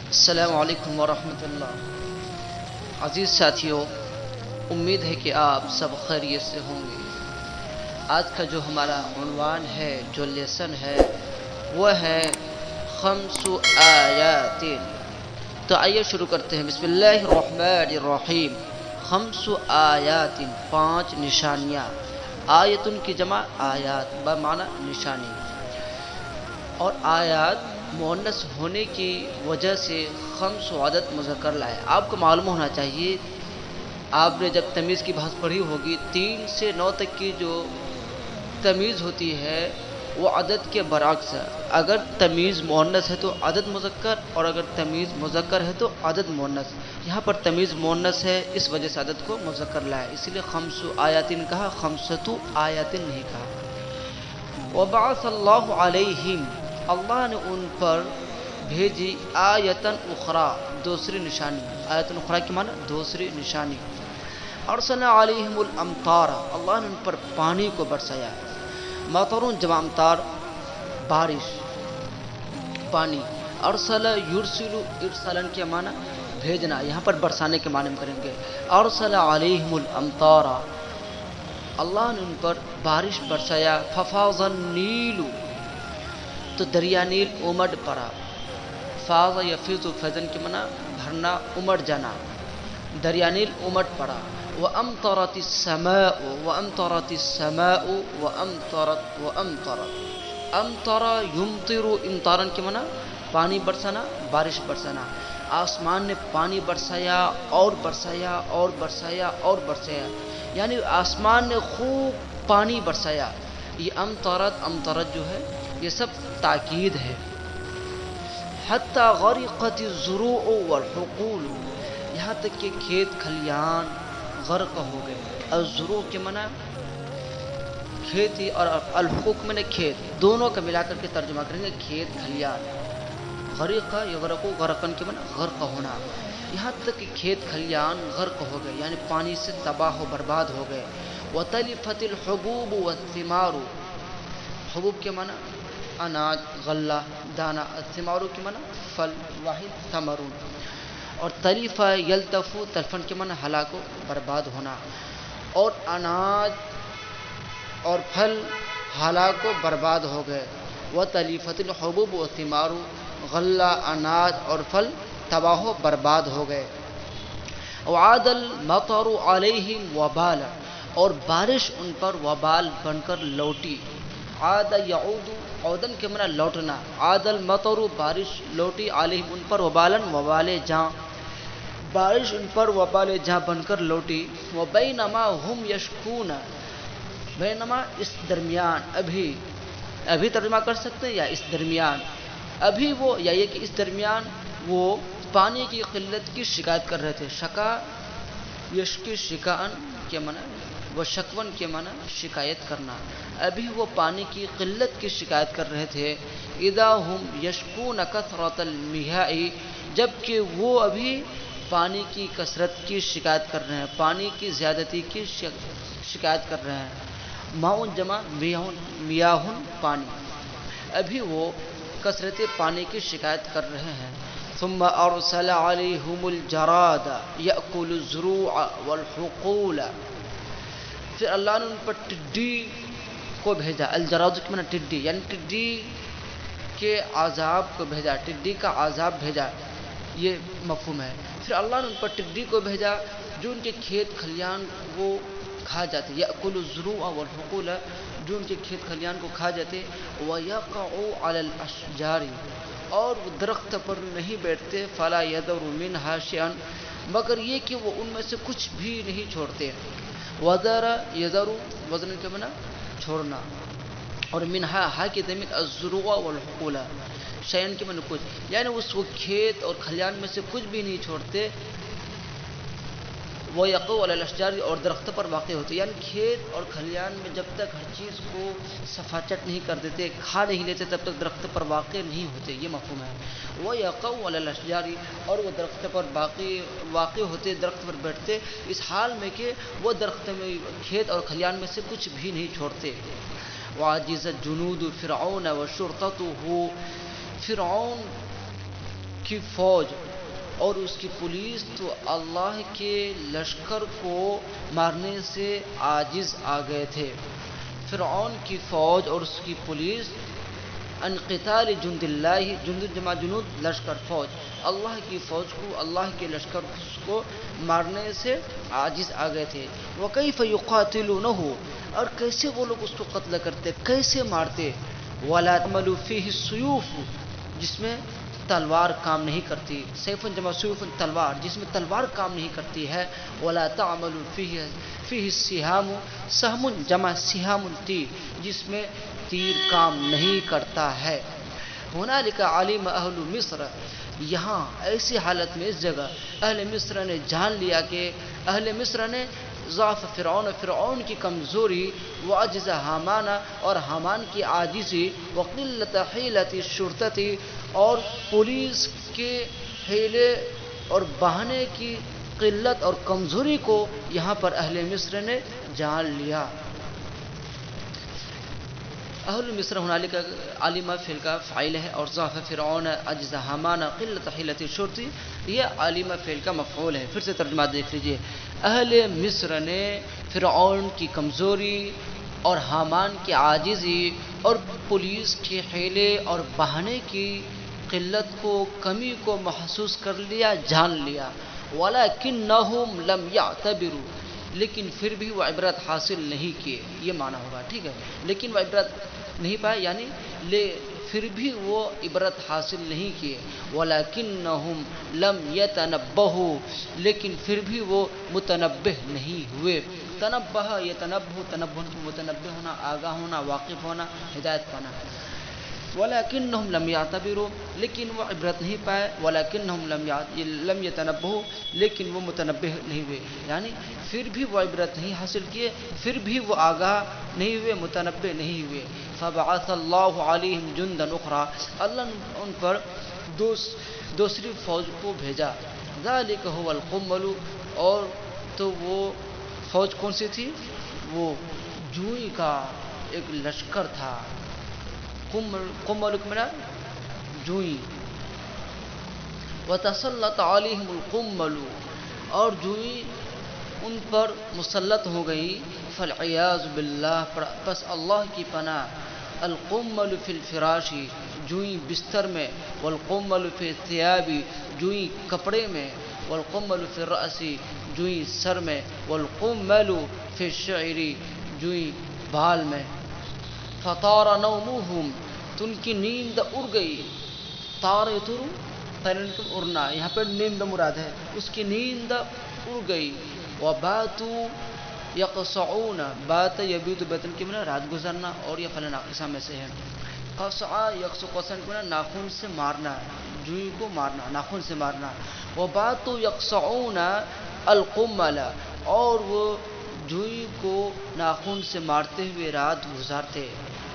السلام علیکم ورحمۃ اللہ۔ عزیز ساتھیوں، امید ہے کہ آپ سب خیریت سے ہوں گے۔ آج کا جو ہمارا عنوان ہے، جو لیسن ہے، وہ ہے خمس آیات۔ تو آئیے شروع کرتے ہیں۔ بسم اللہ الرحمن الرحیم۔ خمس آیات، پانچ نشانیاں۔ آیتن کی جمع آیات بمعنی نشانی، اور آیات مؤنث ہونے کی وجہ سے خمس عدد مذکر لائے۔ آپ کو معلوم ہونا چاہیے، آپ نے جب تمیز کی بحث پڑھی ہوگی، 3 سے 9 تک کی جو تمیز ہوتی ہے وہ عدد کے برعکس ہے۔ اگر تمیز مؤنث ہے تو عدد مذکر، اور اگر تمیز مذکر ہے تو عدد مؤنث۔ یہاں پر تمیز مؤنث ہے، اس وجہ سے عدد کو مذکر لایا، اسی لیے خمس آیاتن کہا، خمسۃ آیاتن نہیں کہا۔ وبعث اللہ علیہم، اللہ نے ان پر بھیجی آیتن اخری، دوسری نشانی۔ آیتن اخری کی معنی دوسری نشانی۔ ارسل علیہم الامطار، اللہ نے ان پر پانی کو برسایا۔ مطرون جمع امطار، بارش، پانی۔ ارسل یرسل، ارسلن کے معنی بھیجنا، یہاں پر برسانے کے معنی میں کریں گے۔ ارسل علیہم الامطار، اللہ نے ان پر بارش برسایا۔ ففاض النیل، تو دریا نیل امڈ پڑا۔ فاض یفیض، فیضن کے معنی بھرنا، امڑ جانا، دریا نیل امڈ پڑا۔ وامطرت السماء، وامطرت السماء، وامطرت امطر یمطر، امطارن کے معنی پانی برسانا، بارش برسانا۔ آسمان نے پانی برسایا اور برسایا اور برسایا اور برسایا، یعنی آسمان نے خوب پانی برسایا۔ یہ امطرت جو ہے یہ سب تاکید ہے۔ حتی غرقت الزروع والحقول، یہاں تک کہ کھیت کھلیان غرق ہو گئے۔ الزروع کے معنی کھیتی، اور الحقوق میں نے کھیت، دونوں کا ملا کر کے ترجمہ کریں گے، کھیت کھلیان۔ غرق یغرق، غرقن کے معنی غرق ہونا، یہاں تک کہ کھیت کھلیان غرق ہو گئے، یعنی پانی سے تباہ و برباد ہو گئے۔ وتلفت الحبوب والثمار، حبوب کے معنی اناج، غلہ، دانہ۔ الثمار کے معنی پھل، واحد ثمرون۔ اور تلیف یلتف، تلفن کے معنی ہلاک و برباد ہونا، اور اناج اور پھل ہلاک و برباد ہو گئے۔ وتلیفت الحبوب والثمار، غلہ، اناج اور پھل تباہ و برباد ہو گئے۔ وعاد المطر علیہم وبالا، اور بارش ان پر وبال بن کر لوٹی۔ عاد یعود، عودن کے معنی لوٹنا۔ عاد المطر، بارش لوٹی، علیہم ان پر، وبالن وبال جاں، بارش ان پر وبال جاں بن کر لوٹی۔ وبینما ہم یشکون، بینما اس درمیان، ابھی ترجمہ کر سکتے ہیں، یا اس درمیان، ابھی وہ، یا یہ کہ اس درمیان وہ پانی کی قلت کی شکایت کر رہے تھے۔ شکا یشکی شکان کے معنی، وہ شکون کے معنی شکایت کرنا۔ ابھی وہ پانی کی قلت کی شکایت کر رہے تھے۔ اذا ہم یشکون کثرت المياه، جبکہ وہ ابھی پانی کی کثرت کی شکایت کر رہے ہیں، پانی کی زیادتی کی شکایت کر رہے ہیں۔ ماؤن جمع میاہن، پانی، ابھی وہ کثرت پانی کی شکایت کر رہے ہیں۔ ثم ارسل علیہم الجراد یأکل الزروع والحقول، پھر اللہ نے ان پر ٹڈی کو بھیجا۔ الجراد کے معنی ٹڈی، یعنی ٹڈی کے عذاب کو بھیجا، ٹڈی کا عذاب بھیجا، یہ مفہوم ہے۔ پھر اللہ نے ان پر ٹڈی کو بھیجا جو ان کے کھیت کھلیان کو کھا جاتے، یأکل الزروع والحقول، جو ان کے کھیت کھلیان کو کھا جاتے۔ ویقع علی الاشجار، اور وہ درخت پر نہیں بیٹھتے۔ فلا یذر منها شیئا، مگر یہ کہ وہ ان میں سے کچھ بھی نہیں چھوڑتے۔ وذر یذر، وزن کے معنی چھوڑنا، اور منہا ہا کی ضمیر الزروع والحقول، شیئن کے معنی کچھ، یعنی وہ کھیت اور کھلیان میں سے کچھ بھی نہیں چھوڑتے۔ وہ یقع علی الاشجار، اور درخت پر واقع ہوتے، یعنی کھیت اور کھلیان میں جب تک ہر چیز کو صفاچٹ نہیں کر دیتے، کھا نہیں لیتے، تب تک درخت پر واقع نہیں ہوتے، یہ مفہوم ہے۔ وہ یقع علی الاشجار، اور وہ درخت پر واقع ہوتے، درخت پر بیٹھتے، اس حال میں کہ وہ درخت میں، کھیت اور کھلیان میں سے کچھ بھی نہیں چھوڑتے۔ وعجزت جنود فرعون وشرطته، فرعون کی فوج اور اس کی پولیس تو اللہ کے لشکر کو مارنے سے عاجز آ گئے تھے۔ فرعون کی فوج اور اس کی پولیس ان قتال جند اللہ، جند جمع جنود لشکر، فوج، اللہ کی فوج کو، اللہ کے لشکر کو مارنے سے عاجز آ گئے تھے۔ وَكَيْفَ يُقَاتِلُونَهُ، اور کیسے وہ لوگ اس کو قتل کرتے، کیسے مارتے۔ وَلَا تَعْمَلُ فِيهِ السُّيُوفُ، جس میں تلوار کام نہیں کرتی، سیفن جمع سیوفن تلوار، جس میں تلوار کام نہیں کرتی ہے۔ وَلَا تَعْمَلُ فِيهِ السِّهَامُ، سہم جمع سہام تیر، جس میں تیر کام نہیں کرتا ہے۔ ہنالک علم اہل مصر، یہاں ایسی حالت میں اس جگہ اہل مصر نے جان لیا کہ اہل مصر نے ضعف فرعون، فرعون کی کمزوری، وعجز حامان، اور حامان کی عاجزی، وقلت حیلت الشرطتی، اور پولیس کے حیلے اور بہانے کی قلت اور کمزوری کو یہاں پر اہل مصر نے جان لیا۔ اہل مصر ہنالک عالمہ فعل کا فاعل ہے، اور ضعف فرعون، عجز حامان، قلت حیلت الشرطی یہ عالمہ فعل کا مفعول ہے۔ پھر سے ترجمہ دیکھ لیجئے، اہل مصر نے فرعون کی کمزوری اور حامان کی عاجزی اور پولیس کے حیلے اور بہانے کی قلت کو، کمی کو محسوس کر لیا، جان لیا۔ وَلَكِنَّهُمْ لَمْ يَعْتَبِرُوا، لیکن پھر بھی وہ عبرت حاصل نہیں کیے، یہ معنی ہوگا، ٹھیک ہے، لیکن وہ عبرت نہیں پائے، یعنی پھر بھی وہ عبرت حاصل نہیں کیے۔ وَلَكِنَّهُمْ لَمْ يَتَنَبَّهُوا، لیکن پھر بھی وہ متنبہ نہیں ہوئے۔ تنبہ، یتنبہ، تنبہ متنبہ ہونا، آگاہ ہونا، واقف ہونا، ہدایت پانا۔ وَلَكِنَّهُمْ لَمْ يَعْتَبِرُوا، لیکن وہ عبرت نہیں پائے۔ وَلَكِنَّهُمْ لَمْ يَتَنَبَّهُوا، لیکن وہ متنبہ نہیں ہوئے، یعنی پھر بھی وہ عبرت نہیں حاصل کیے، پھر بھی وہ آگاہ نہیں ہوئے، متنبہ نہیں ہوئے۔ فَبَعَثَ اللَّهُ عَلَيْهِمْ جُنْدًا أُخْرَىٰ، اللہ نے ان پر دوسری فوج کو بھیجا۔ ذَلِكَ هُوَ الْقُمَّلُ، اور تو وہ فوج کون سی تھی؟ وہ جوئی کا ایک لشکر تھا۔ قمل من جوئی، وتسلط علیہم القمل، اور جوئی ان پر مسلط ہو گئی۔ فالعیاذ باللہ، پس اللہ کی پناہ۔ القمل فی الفراش، جوئی بستر میں، والقمل فی الثیاب، جوئی کپڑے میں، والقمل فی الرأس، جوئی سر میں، والقمل فی الشعر، جوئی بال میں۔ فطار نومهم، تو ان کی نیند اڑ گئی۔ طار یطور، اڑنا، یہاں پر نیند مراد ہے، اس کی نیند اڑ گئی۔ وباتوا یقصعون، بات یبیت بیتن کی معنی رات گزرنا، اور یہ فعل ناقصہ میں سے ہے۔ قصع یقصع، قصن کی معنی ناخن سے مارنا، جوئی کو مارنا، ناخن سے مارنا۔ وباتوا یقصعون القمل، اور وہ جوئی کو ناخن سے مارتے ہوئے رات گزارتے۔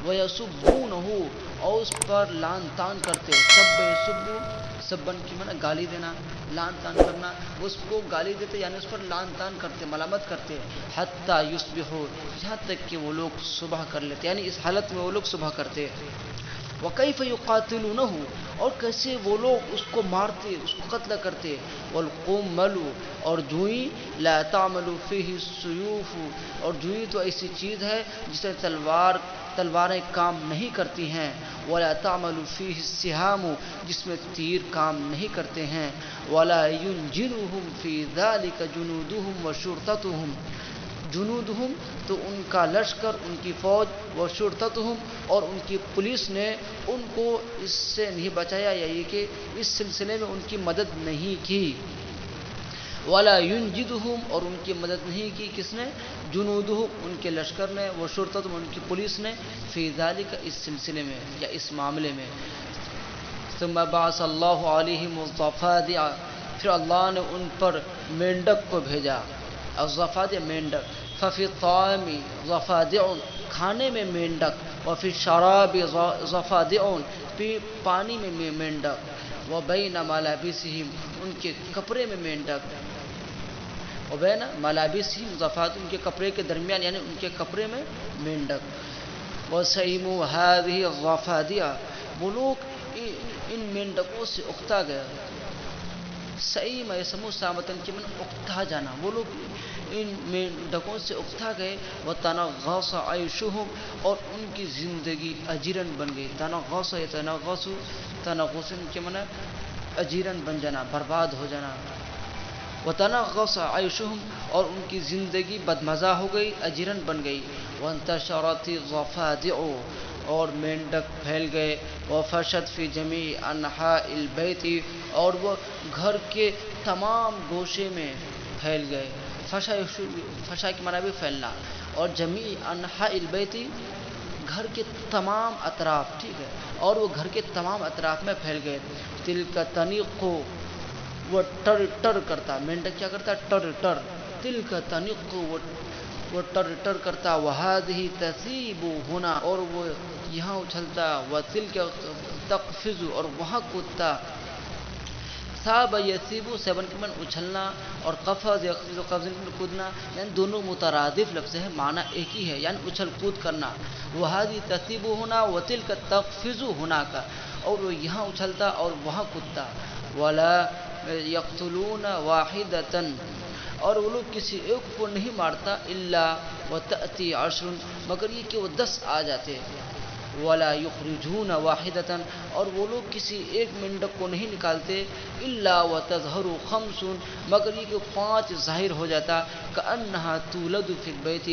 وَيَسُبُّونَهُ، اور اس پر لعن طعن کرتے۔ سب یسب، سبن کی معنی گالی دینا، لعن طعن کرنا، اس کو گالی دیتے، یعنی اس پر لعن طعن کرتے، ملامت کرتے۔ حتی یصبحوا، یہاں تک کہ وہ لوگ صبح کر لیتے، یعنی اس حالت میں وہ لوگ صبح کرتے۔ وَكَيْفَ يُقَاتِلُونَهُ، اور کیسے وہ لوگ اس کو مارتے، اس کو قتل کرتے۔ وَالْقُمَّلُ، اور جوئی، لَا تَعْمَلُ فِيهِ السُّيُوفُ، اور جوئی تو ایسی چیز ہے جسے تلواریں کام نہیں کرتی ہیں۔ وَلَا تَعْمَلُ فِيهِ السِّهَامُ، جس میں تیر کام نہیں کرتے ہیں۔ وَلَا يُنْجِنُهُمْ فِي ذَلِكَ جُنُودُهُمْ وَشُرْطَتُهُمْ، جنودہم تو ان کا لشکر، ان کی فوج، وشرطتہم، اور ان کی پولیس نے ان کو اس سے نہیں بچایا، یا یہ کہ اس سلسلے میں ان کی مدد نہیں کی۔ وَلَا يُنْجِدُهُمْ، اور ان کی مدد نہیں کی کس نے؟ جنودہم، ان کے لشکر نے، وشرطتہم، ان کی پولیس نے، فی ذالک، اس سلسلے میں یا اس معاملے میں۔ ثم بعث اللہ علیہم الضفادع، پھر اللہ نے ان پر مینڈک کو بھیجا۔ الضفادع مینڈک۔ ففی الطعام ضفادع، کھانے میں مینڈک۔ وفی الشراب ضفادع، پانی میں مینڈک۔ وبین ملابسہم، ان کے کپڑے میں مینڈک۔ وبین ملابسہم ضفادع، ان کے کپڑے کے درمیان، یعنی ان کے کپڑے میں مینڈک۔ وسیموا هذه الضفادع، وہ لوگ ان مینڈکوں سے اکتا گیا، صحیح میں سمو سامتن کے من اکتا جانا، وہ لوگ ان مینڈکوں سے اکتا گئے، وتنغص عیشہم اور ان کی زندگی اجیرن بن گئی، تنغص یتنغص، تنغصن کے من اجیرن بن جانا، برباد ہو جانا، وتنغص عیشہم اور ان کی زندگی بدمزہ ہو گئی، اجیرن بن گئی، وانتشرت الضفادع اور مینڈک پھیل گئے، وفشت فی جمیع انحاء البیت اور وہ گھر کے تمام گوشے میں پھیل گئے، فشا کی معنی بھی پھیلنا، اور جمیع انحاء البیت گھر کے تمام اطراف، ٹھیک ہے، اور وہ گھر کے تمام اطراف میں پھیل گئے، تلک تنیق وہ ٹر ٹر کرتا، مینڈک کیا کرتا، ٹر ٹر، تلک تنیق وہ ٹر ٹر کرتا، وہذہ تسیب ہونا اور وہ یہاں اچھلتا، وتلک تقفز اور وہاں کودتا، ثاب یسیب سیبن کے من اچھلنا، اور قفز یقفز قفز میں کودنا، یعنی دونوں مترادف لفظ ہیں، معنی ایک ہی ہے، یعنی اچھل کود کرنا، وہذہ تسیب ہونا وتلک تقفز ہونا کا، اور وہ یہاں اچھلتا اور وہاں کودتا، ولا یقتلون واحدۃ اور وہ لوگ کسی ایک کو نہیں مارتا، الا وتأتی عشر مگر یہ کہ وہ 10 آ جاتے، ولا یخرجون واحدۃ اور وہ لوگ کسی ایک مینڈک کو نہیں نکالتے، الا وتظہر خمس مگر یہ کہ 5 ظاہر ہو جاتا، کأنہا تولد فی البیت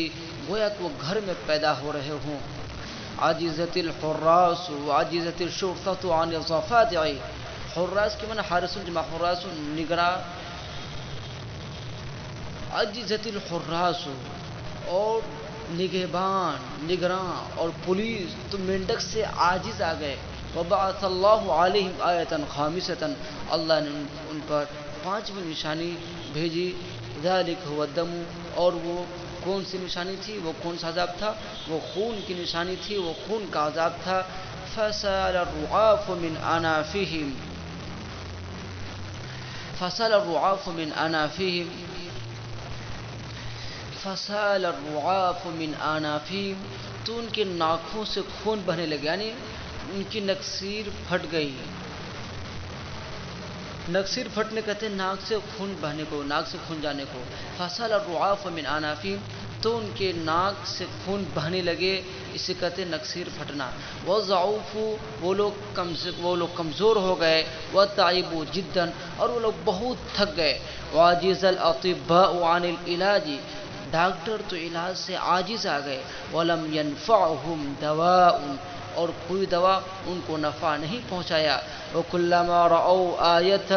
گویا کہ وہ گھر میں پیدا ہو رہے ہوں، عجزت الحراس وعجزت الشرطۃ عن الضفادع، حراس کے معنی حارس جمع حراس نگراں، عجزت الحراس اور نگراں اور پولیس تو مینڈک سے عاجز آ گئے، وبعث اللہ علیہم آیۃ خامسۃ اللہ نے ان پر 5ویں نشانی بھیجی، ذالک هو الدم اور وہ کون سی نشانی تھی، وہ کون سا عذاب تھا، وہ خون کی نشانی تھی، وہ خون کا عذاب تھا، فسال الرعاف من انافہم، فسال الرعاف من انافہم، فسال الرعاف من انافہم تو ان کے ناکوں سے خون بہنے لگے، یعنی ان کی نکسیر پھٹ گئی، نکسیر پھٹنے کہتے ہیں ناک سے خون بہنے کو، ناک سے خون جانے کو، فسال الرعاف من انافہم تو ان کے ناک سے خون بہنے لگے، اسے کہتے ہیں نکسیر پھٹنا، وضعفوا وہ لوگ کمزور ہو گئے، وتعبوا جدا اور وہ لوگ بہت تھک گئے، وعجز الاطباء عن العلاج ڈاکٹر تو علاج سے عاجز آ گئے، ولم ينفعهم دواء اور کوئی دوا ان کو نفع نہیں پہنچایا، وکلما رأوا آیة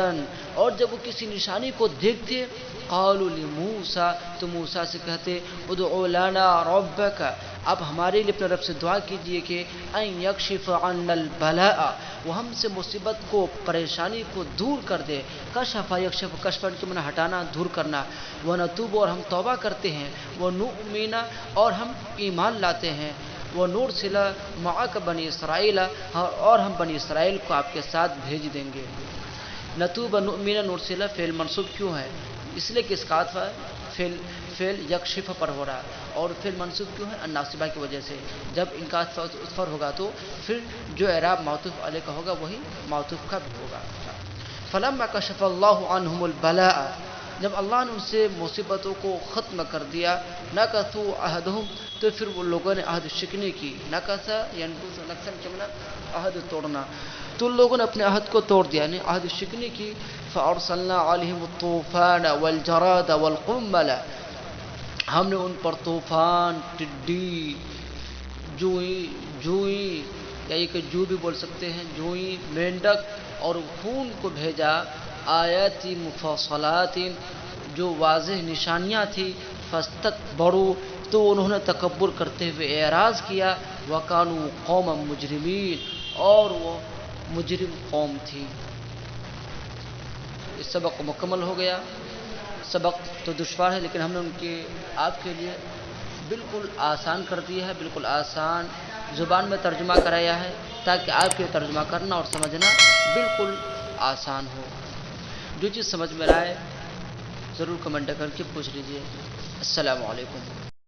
اور جب وہ کسی نشانی کو دیکھتے، قالوا لموسیٰ تو موسیٰ سے کہتے، ادعو لنا ربک اب ہمارے لیے اپنے رب سے دعا کیجئے کہ ان یکشف عنا البلاء وہ ہم سے مصیبت کو پریشانی کو دور کر دے، کشف یکشف کشفن کے معنی ہٹانا دور کرنا، ونتوب اور ہم توبہ کرتے ہیں، ونؤمن اور ہم ایمان لاتے ہیں، ونرسل معک بنی اسرائیل اور ہم بنی اسرائیل کو آپ کے ساتھ بھیج دیں گے، نتوب نؤمن نرسل فعل منصوب کیوں ہے، اس لیے کہ اس کا عطف فعل یکشف پر ہو رہا ہے، اور فعل منصوب کیوں ہے الناصبہ کی وجہ سے، جب ان کا عطف اس پر ہوگا تو پھر جو اعراب معطوف علیہ کا ہوگا وہی معطوف کا بھی ہوگا، فلما کشف اللہ عنہم البلاء جب اللہ نے ان سے مصیبتوں کو ختم کر دیا، نکثوا عہدہم تو پھر وہ لوگوں نے عہد شکنی کی، نکث ینکث نکثن کے معنی عہد توڑنا، تو لوگوں نے اپنے عہد کو توڑ دیا، یعنی عہد شکنی کی، فارسلنا علیہم الطوفان والجراد والقمل ہم نے ان پر طوفان، ٹڈی، جوئی یا یہ کہ جو بھی بول سکتے ہیں، جوئی، مینڈک اور خون کو بھیجا، آیات مفصلات جو واضح نشانیاں تھیں، فاستکبروا تو انہوں نے تکبر کرتے ہوئے اعراض کیا، وکانوا قوما مجرمین اور وہ مجرم قوم تھی۔ اس سبق مکمل ہو گیا، سبق تو دشوار ہے لیکن ہم نے ان کے آپ کے لیے بالکل آسان کر دیا ہے، بالکل آسان زبان میں ترجمہ کرایا ہے تاکہ آپ کے ترجمہ کرنا اور سمجھنا بالکل آسان ہو۔ جو چیز سمجھ میں آئے ضرور کمنٹ کر کے پوچھ لیجئے۔ السلام علیکم۔